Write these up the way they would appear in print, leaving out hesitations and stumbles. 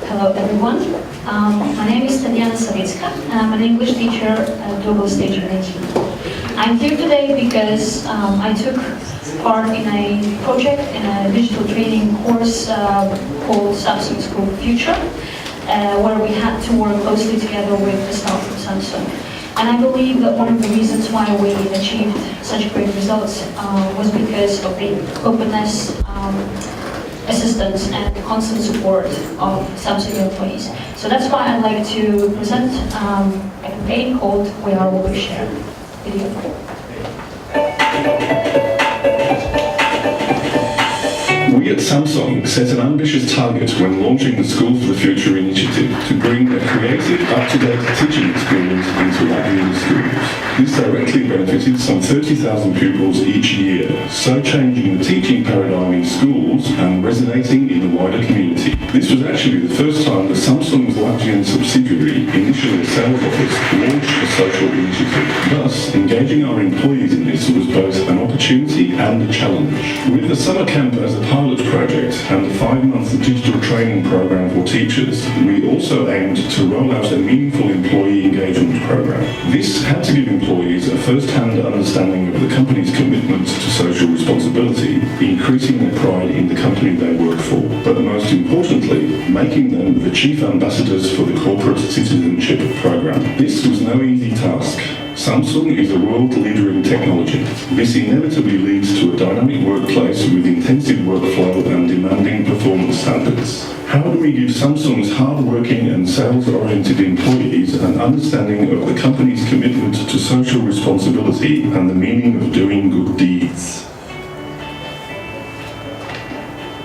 Hello everyone. My name is Tatiana Savitska and I'm an English teacher at Global Stage Management. I'm here today because I took part in a project in a digital training course called Samsung School Future, where we had to work closely together with the staff from Samsung. And I believe that one of the reasons why we achieved such great results was because of the openness, assistance and constant support of Samsung employees. So that's why I'd like to present a campaign called We Are What We Share. Video. We at Samsung set an ambitious target when launching the School for the Future initiative to bring a creative, up-to-date teaching experience into Latvian schools. This directly benefited some 30,000 pupils each year, so changing the teaching paradigm in schools and resonating in the wider community. This was actually the first time that Samsung's Latvian subsidiary, initially a sales office, launched a social initiative. Thus, engaging our employees in this was both an opportunity and a challenge. With the summer camp as a pilot project and the 5-month digital training program for teachers, we also aimed to roll out a meaningful employee engagement program. This had to give employees a first-hand understanding of the company's commitment to social responsibility, increasing their pride in the company they work for, but most importantly, making them the chief ambassadors for the corporate citizenship program. This was no easy task. Samsung is a world leader in technology. This inevitably leads to a dynamic workplace with intensive workflow and demanding performance standards. How do we give Samsung's hard-working and sales-oriented employees an understanding of the company's commitment to social responsibility and the meaning of doing good deeds?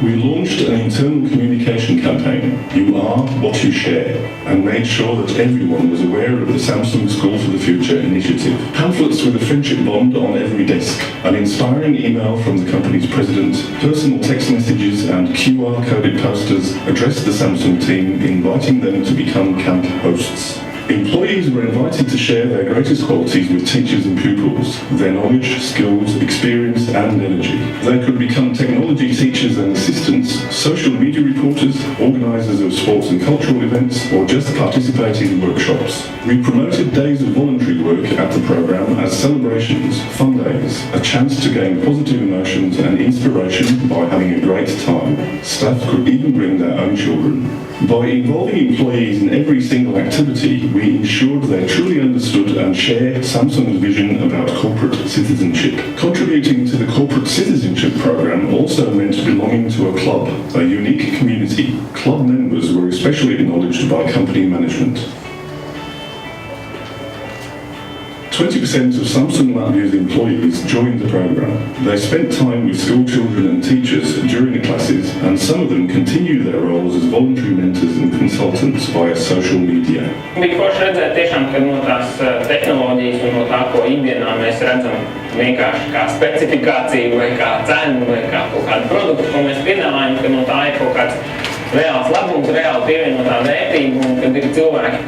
We launched an internal communication campaign, You Are What You Share, and made sure that everyone was aware of the Samsung School for the Future initiative. Pamphlets with a friendship bond on every desk, an inspiring email from the company's president, personal text messages and QR-coded posters addressed the Samsung team, inviting them to become camp hosts. Employees were invited to share their greatest qualities with teachers and pupils, their knowledge, skills, experience and energy. They could become technology teachers and assistants, social media reporters, organisers of sports and cultural events, or just participate in workshops. We promoted days of voluntary work at the programme as celebrations, fun days, a chance to gain positive emotions and inspiration by having a great time. Staff could even bring their own children. By involving employees in every single activity, we ensured they truly understood and shared Samsung's vision about corporate citizenship. Contributing to the corporate citizenship program also meant belonging to a club, a unique community. Club members were especially acknowledged by company management. 20% of Samsung Latvia's employees joined the program. They spent time with school children and teachers during the classes, and some of them continue their roles as voluntary mentors and consultants via social media. Bija forši redzēt tiešām, ka no tās tehnoloģijas un no tā, ko ikdienā mēs redzam vienkārši kā specifikāciju vai kā cenu vai kā kaut kādu produktu, ko mēs piedāvājam, ka no tā ir kaut kāds reāls labums, reāli pievienotā vērtība, un kad ir cilvēki,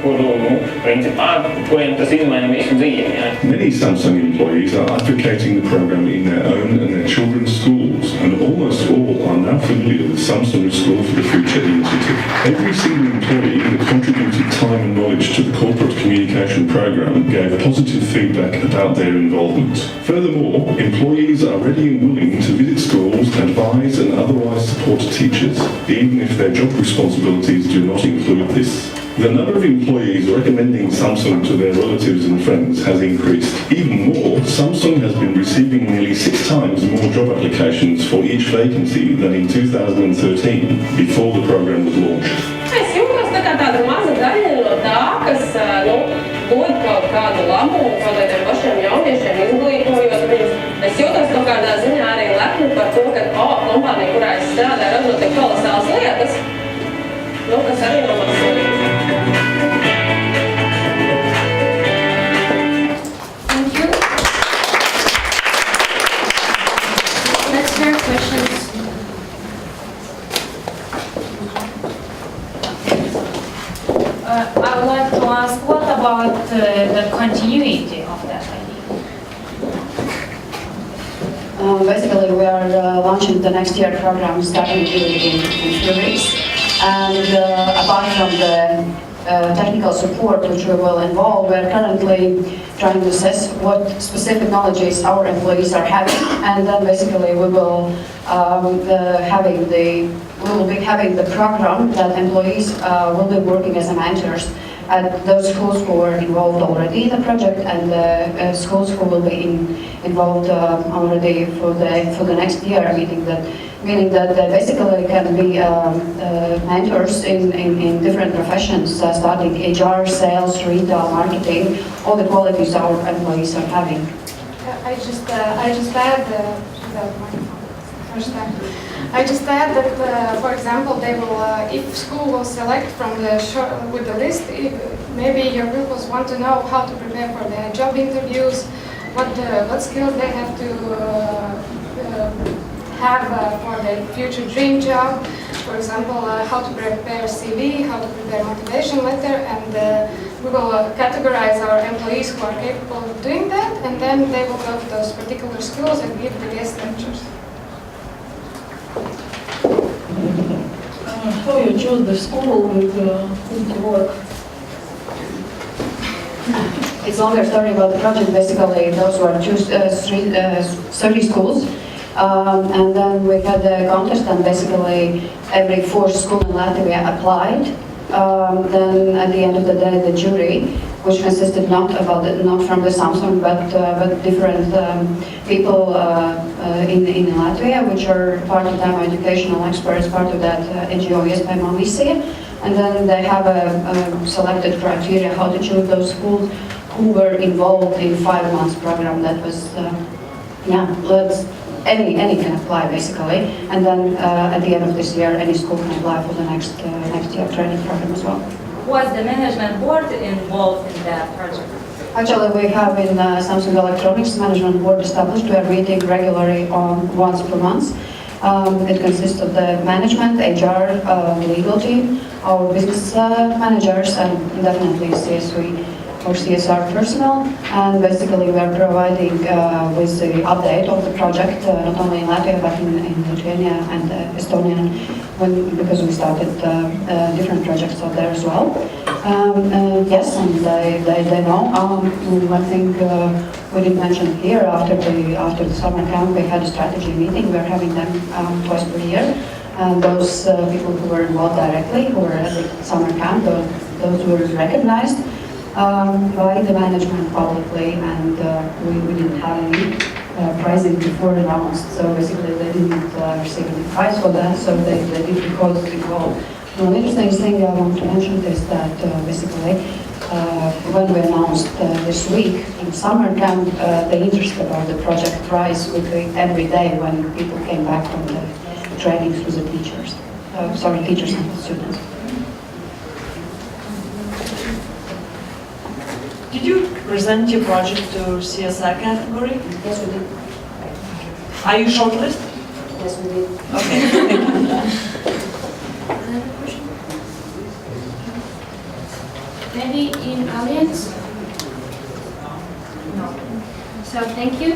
kuriem tas izmaina visu dzīvi. Ja? Many Samsung employees are advocating the program in their own and their children's schools, and almost all are now familiar with Samsung's School for the Future initiative. Every single employee that contributed time and knowledge to the corporate communication program gave positive feedback about their involvement. Furthermore, employees are ready and willing to visit schools, advise and otherwise support teachers, even if their job responsibilities do not include this. The number of employees recommending Samsung to their relatives and friends has increased. Even more, Samsung has been receiving nearly 6 times more job applications for each vacancy than in 2013, before the program was launched. Es jūtos tā kā tāda maza daļa no tā, kas dod kaut kādu labumu tādiem pašiem jauniešiem, izglītojot viņus. Es jūtos kaut kādā ziņā arī lepni par to, ka kompānija, kurā es strādāju, radot tik kolosālas lietas, kas arī no manas svarīgas. Thank you. Let's hear questions. I would like to ask, what about the continuity of that idea? Basically, we are launching the next year program starting in 3 weeks. And apart from the technical support which we will involve, we're currently trying to assess what specific knowledges our employees are having, and then basically we will be having the program that employees will be working as mentors at those schools who are involved already in the project, and the schools who will be involved already for the next year, meaning that they basically can be mentors in different professions, starting HR, sales, retail, marketing, all the qualities our employees are having. I just add I just add that, for example, they will, if school will select from with the list, maybe your pupils want to know how to prepare for their job interviews, what skills they have to have for their future dream job. For example, how to prepare CV, how to prepare motivation letter, and we will categorize our employees who are capable of doing that, and then they will go to those particular schools and give the guest lectures. How you choose the school with whom to work? It's a longer story about the project. Basically, those were 30 schools. And then we had the contest, and basically every fourth school in Latvia applied. Then at the end of the day, the jury, which consisted not from the Samsung, but different people in Latvia, which are part-time educational experts, part of that NGO Iespējamā Misija. And then they have a selected criteria how to choose those schools who were involved in 5 months program. That was, any can apply basically, and then at the end of this year, any school can apply for the next year training program as well. Was the management board involved in that project? Actually, we have in Samsung Electronics management board established. We are meeting regularly once per month. It consists of the management, HR, legal team, our business managers, and definitely CSV or CSR personnel, and basically we are providing with the update of the project, not only in Latvia but in Lithuania and Estonia, because we started different projects out there as well. Yes, and they know. One thing we didn't mention here, after the summer camp, we had a strategy meeting. We're having them twice per year, and those people who were involved directly, who were at the summer camp, those were recognized by the management publicly, and we didn't have any prizing before announced, so basically they didn't receive any prize for that, so they did because involved. One interesting thing I want to mention is that basically when we announced this week in summer camp, the interest about the project prize would be every day when people came back from the trainings with the teachers. Teachers and students. Did you present your project to CSR category? Yes, we did. Are you shortlisted? Yes, we did. Okay, thank you. Another question? Maybe in audience? No. So thank you.